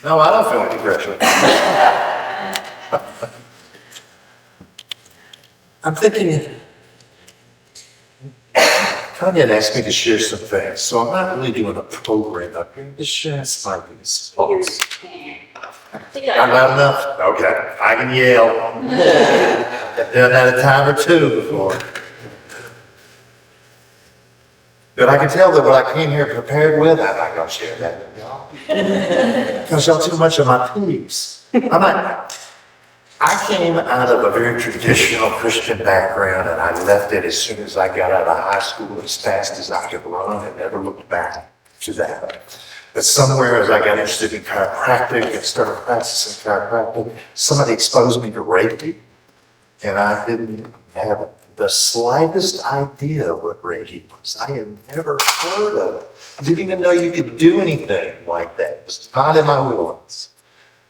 No, I don't feel any pressure. I'm thinking, Tanya had asked me to share some things, so I'm not really doing a program up here. Just share some ideas. Not loud enough? Okay, I can yell. I've done that a time or two before. But I can tell that what I came here prepared with, I'm not going to share that with y'all. Because y'all too much of my peeps. I came out of a very traditional Christian background, and I left it as soon as I got out of high school as fast as I could run and never looked back to that. But somewhere as I got interested in chiropractic and started practicing chiropractic, somebody exposed me to Reiki, and I didn't have the slightest idea what Reiki was. I had never heard of it. Didn't even know you could do anything like that. It was not in my wheelhouse.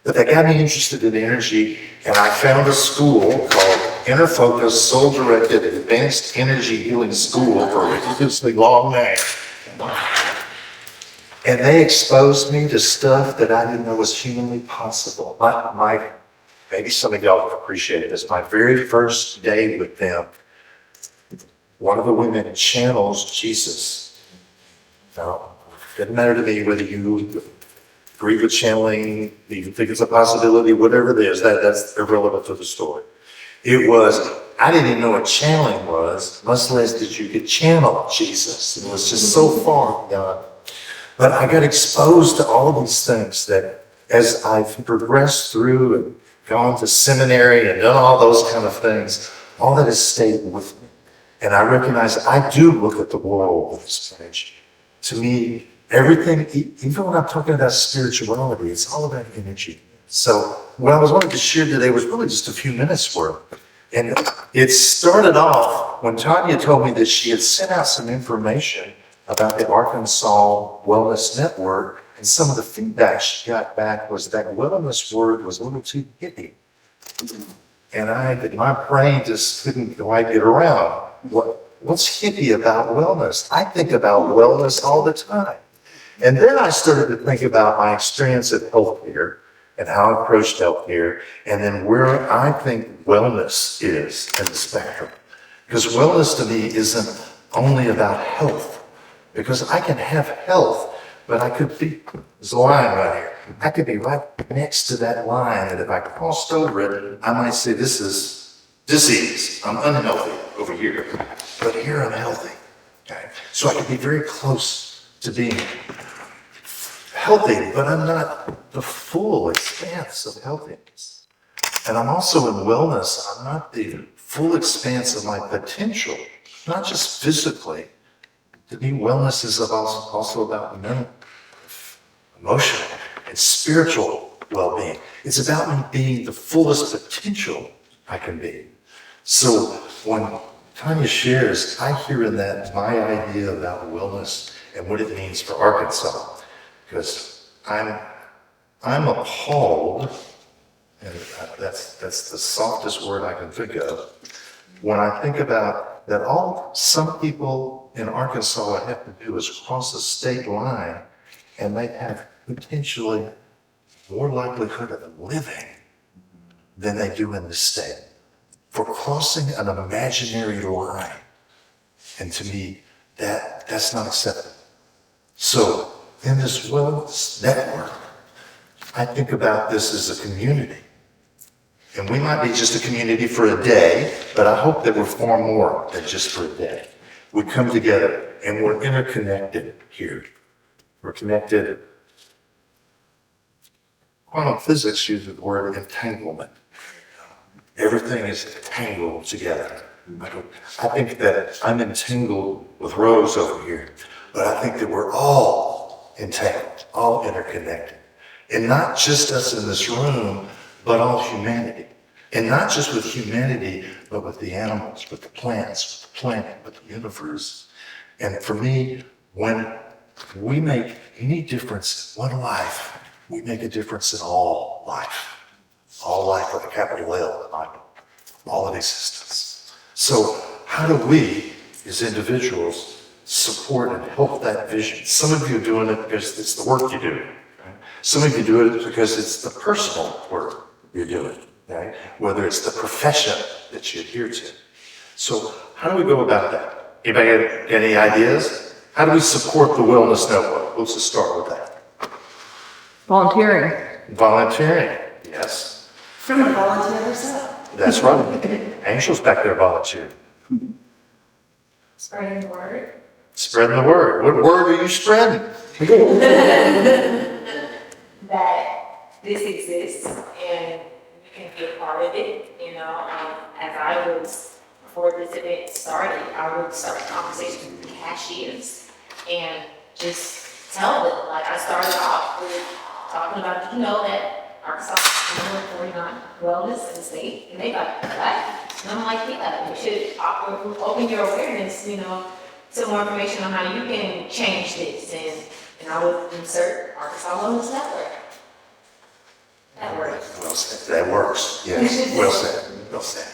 But that got me interested in energy, and I found a school called Inner Focus Soul-Directed Advanced Energy Healing School for a ridiculously long name. And they exposed me to stuff that I didn't know was humanly possible. Maybe some of y'all appreciate this. My very first day with them, one of the women channels Jesus. Now, it doesn't matter to me whether you agree with channeling, you think it's a possibility, whatever it is, that's irrelevant to the story. I didn't even know what channeling was, much less did you could channel Jesus. It was just so far beyond. But I got exposed to all of these things that as I've progressed through and gone to seminary and done all those kind of things, all that has stayed with me. And I recognize I do look at the world with this energy. To me, everything, even when I'm talking about spirituality, it's all about energy. So what I was wanting to share today was really just a few minutes worth. And it started off when Tanya told me that she had sent out some information about the Arkansas Wellness Network, and some of the feedback she got back was that wellness word was a little too hippie. And my brain just couldn't quite get around. What's hippie about wellness? I think about wellness all the time. And then I started to think about my experience at healthcare and how I approached healthcare, and then where I think wellness is in the spectrum. Because wellness to me isn't only about health. Because I can have health, but I could be, there's a line right here. I could be right next to that line, and if I crossed over it, I might say this is disease. I'm unhealthy over here, but here I'm healthy. Okay? So I can be very close to being healthy, but I'm not the full expanse of healthiness. And I'm also in wellness. I'm not the full expanse of my potential, not just physically. To me, wellness is also about mental, emotional, and spiritual well-being. It's about me being the fullest potential I can be. So when Tanya shares, I hear in that my idea about wellness and what it means for Arkansas. Because I'm appalled, and that's the softest word I can think of, when I think about that all some people in Arkansas would have to do is cross a state line, and they have potentially more likelihood of living than they do in the state for crossing an imaginary line. And to me, that's not acceptable. So in this wellness network, I think about this as a community. And we might be just a community for a day, but I hope that we're far more than just for a day. We come together and we're interconnected here. We're connected. Quantum physics uses the word entanglement. Everything is tangled together. I think that I'm entangled with Rose over here, but I think that we're all entangled, all interconnected. And not just us in this room, but all humanity. And not just with humanity, but with the animals, with the plants, with the planet, with the universe. And for me, when we make any difference in one life, we make a difference in all life. All life with a capital L in the Bible. All of existence. So how do we, as individuals, support and help that vision? Some of you are doing it because it's the work you do. Right? Some of you do it because it's the personal work you're doing, right? Whether it's the profession that you adhere to. So how do we go about that? Anybody have any ideas? How do we support the Wellness Network? Let's just start with that. Volunteering. Volunteering, yes. From the volunteers up. That's right. Angel's back there volunteering. Spreading the word. Spreading the word. What word are you spreading? That this exists and you can be a part of it, you know. As I was, before this event started, I would start conversations with the cashiers and just tell them, like I started off with talking about, did you know that Arkansas is number 49 wellness in the state? And they like, what? And I'm like, yeah, you should open your awareness, you know, to more information on how you can change this. And I would insert Arkansas Wellness Network. That works. Well said. That works. Yes. Well said. Well said.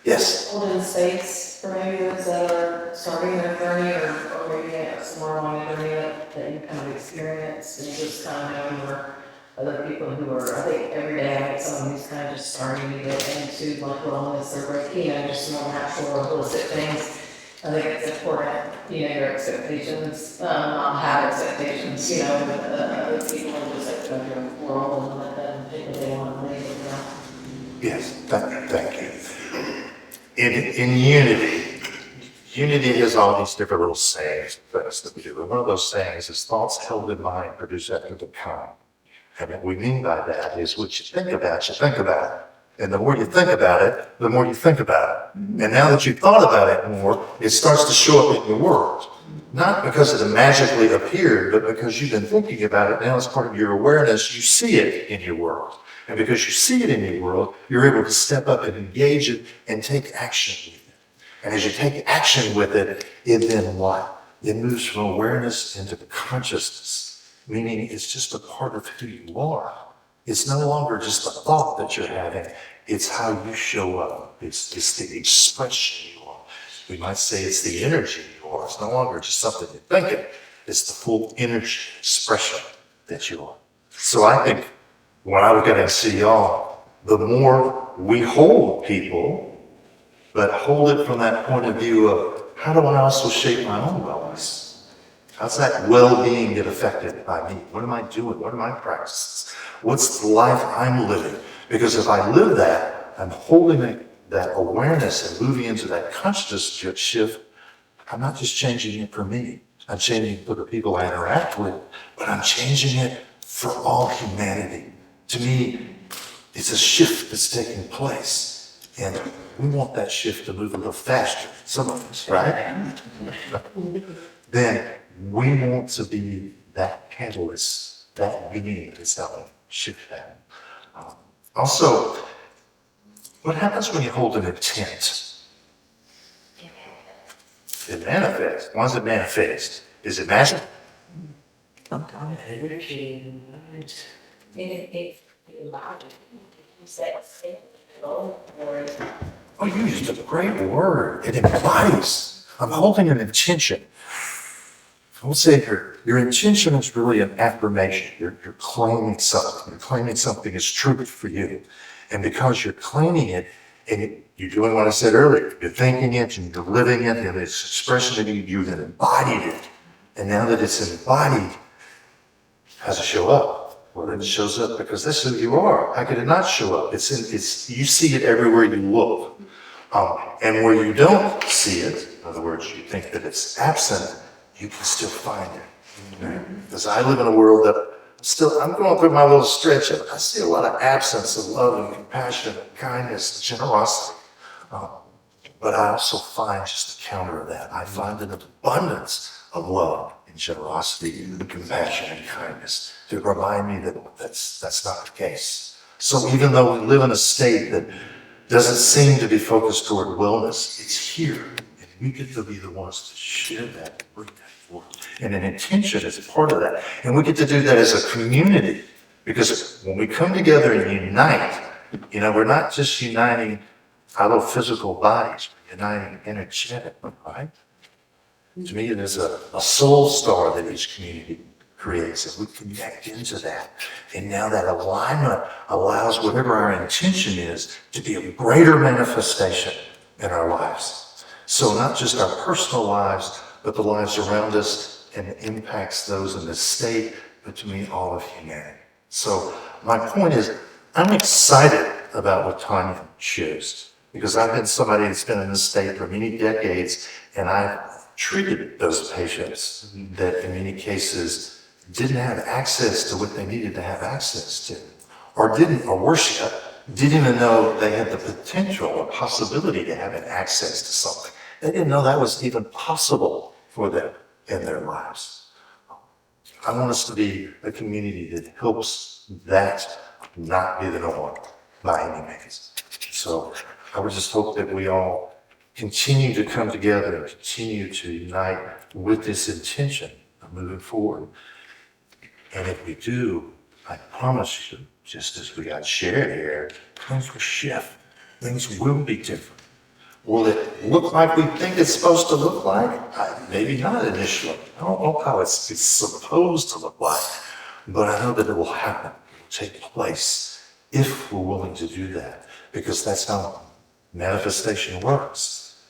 Yes. Holding space for maybe those that are starting their journey or maybe somewhere along the journey that you kind of experienced and just kind of know where other people who are, I think every day I meet someone who's kind of just starting to get into like wellness or like, you know, just more natural or holistic things. I think it's important, you know, your expectations, not have expectations, you know, with other people and just like go your world and let them do what they want to leave, you know. Yes. Thank you. In unity has all these different little sayings that we do. And one of those sayings is thoughts held in mind produce after the kind. And what we mean by that is what you think about, you think about it. And the more you think about it, the more you think about it. And now that you've thought about it more, it starts to show up in your world. Not because it magically appeared, but because you've been thinking about it. Now it's part of your awareness. You see it in your world. And because you see it in your world, you're able to step up and engage it and take action with it. And as you take action with it, it then what? It moves from awareness into consciousness, meaning it's just a part of who you are. It's no longer just a thought that you're having. It's how you show up. It's the expression you are. We might say it's the energy you are. It's no longer just something you're thinking. It's the full energy expression that you are. So I think when I look at it and see y'all, the more we hold people, but hold it from that point of view of how do I also shape my own wellness? How's that well-being get affected by me? What am I doing? What are my practices? What's the life I'm living? Because if I live that, I'm holding that awareness and moving into that consciousness shift. I'm not just changing it for me. I'm changing it for the people I interact with, but I'm changing it for all humanity. To me, it's a shift that's taking place. And we want that shift to move a little faster, some of us, right? Then we want to be that catalyst, that being that's helping shift that. Also, what happens when you hold an intent? It manifests. Why does it manifest? Is it magic? Sometimes. Oh, you used a great word. It embodies. I'm holding an intention. I would say your intention is really an affirmation. You're claiming something. You're claiming something is true for you. And because you're claiming it, and you're doing what I said earlier, you're thinking it, and you're living it, and it's expression of you, you've embodied it. And now that it's embodied, how does it show up? Well, it shows up because that's who you are. How could it not show up? You see it everywhere you look. And where you don't see it, in other words, you think that it's absent, you can still find it. Right? Because I live in a world that I'm going through my little stretch and I see a lot of absence of love and compassion and kindness and generosity. But I also find just the counter of that. I find an abundance of love and generosity and compassion and kindness to remind me that that's not the case. So even though we live in a state that doesn't seem to be focused toward wellness, it's here. And we get to be the ones to share that, bring that forward. And an intention is part of that. And we get to do that as a community. Because when we come together and unite, we're not just uniting our little physical bodies, we're uniting energetically, right? To me, there's a soul star that each community creates, and we connect into that. And now that alignment allows whatever our intention is to be a greater manifestation in our lives. So not just our personal lives, but the lives around us, and it impacts those in the state, but to me, all of humanity. So my point is, I'm excited about what Tanya shares, because I've been somebody that's been in this state for many decades, and I've treated those patients that in many cases didn't have access to what they needed to have access to, or worse yet, didn't even know they had the potential or possibility to having access to something. They didn't know that was even possible for them in their lives. I want us to be a community that helps that not be the norm by any means. So I would just hope that we all continue to come together and continue to unite with this intention of moving forward. And if we do, I promise you, just as we got shared here, things will shift. Things will be different. Will it look like we think it's supposed to look like? Maybe not initially. I don't know how it's supposed to look like, but I know that it will happen, it will take place if we're willing to do that, because that's how manifestation works.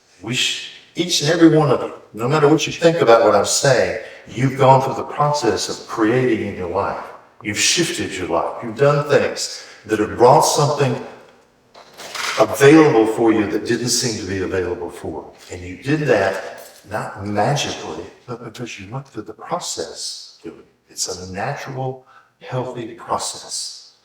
Each and every one of you, no matter what you think about what I'm saying, you've gone through the process of creating in your life. You've shifted your life. You've done things that have brought something available for you that didn't seem to be available for. And you did that not magically, but because you went through the process. It's a natural, healthy process.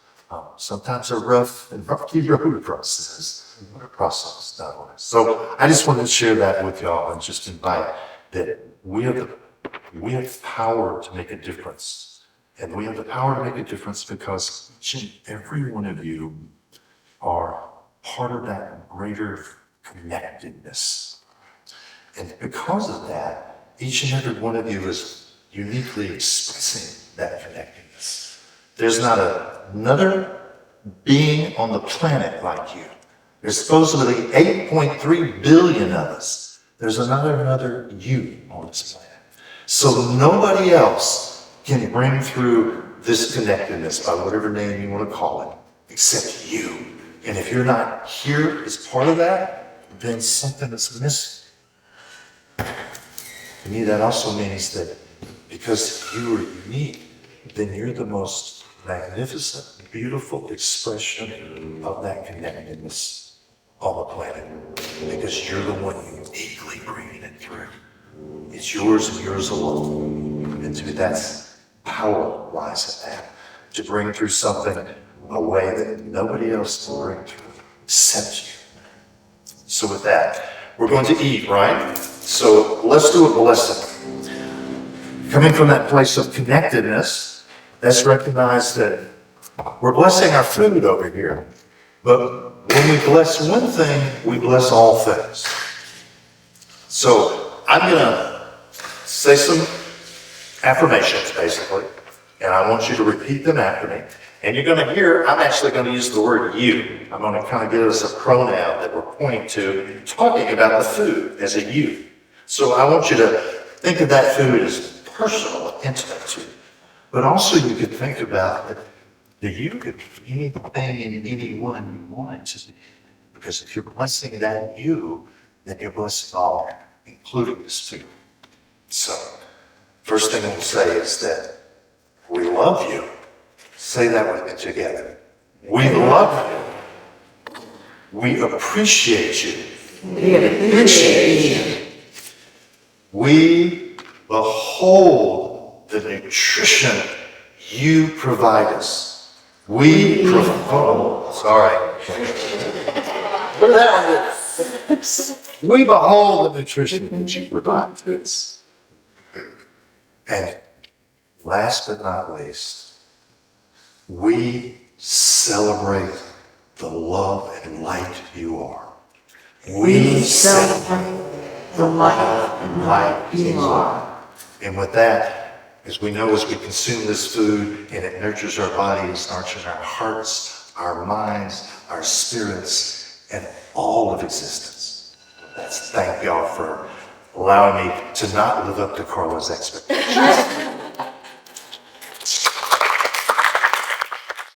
Sometimes a rough and rocky road process, but a process nonetheless. So I just wanted to share that with y'all and just invite that we have the power to make a difference. And we have the power to make a difference because each and every one of you are part of that greater connectedness. And because of that, each and every one of you is uniquely expressing that connectedness. There's not another being on the planet like you. There's supposedly 8.3 billion of us. There's another you on this planet. So nobody else can bring through this connectedness, by whatever name you want to call it, except you. And if you're not here as part of that, then something is missing. To me, that also means that because you are unique, then you're the most magnificent, beautiful expression of that connectedness on the planet. Because you're the one uniquely bringing it through. It's yours and yours alone. And to me, that's power lies in that. To bring through something a way that nobody else can bring through except you. So with that, we're going to eat, right? So let's do a blessing. Coming from that place of connectedness, let's recognize that we're blessing our food over here. But when we bless one thing, we bless all things. So I'm going to say some affirmations, basically, and I want you to repeat them after me. And you're going to hear, I'm actually going to use the word you. I'm going to kind of give us a pronoun that we're pointing to, talking about the food as a you. So I want you to think of that food as personal, intimate to you. But also you could think about that you could be anything and anyone you want to be. Because if you're blessing that you, then you're blessing all, including this food. So, first thing we'll say is that we love you. Say that with me together. We love you. We appreciate you. We appreciate you. We behold the nutrition you provide us. We behold. Sorry. Where that one is. We behold the nutrition that you provide to us. And last but not least, we celebrate the love and light you are. We celebrate the light and light you are. And with that, as we know, as we consume this food and it nurtures our bodies, nurtures our hearts, our minds, our spirits, and all of existence. Let's thank y'all for allowing me to not live up to Carla's expectations.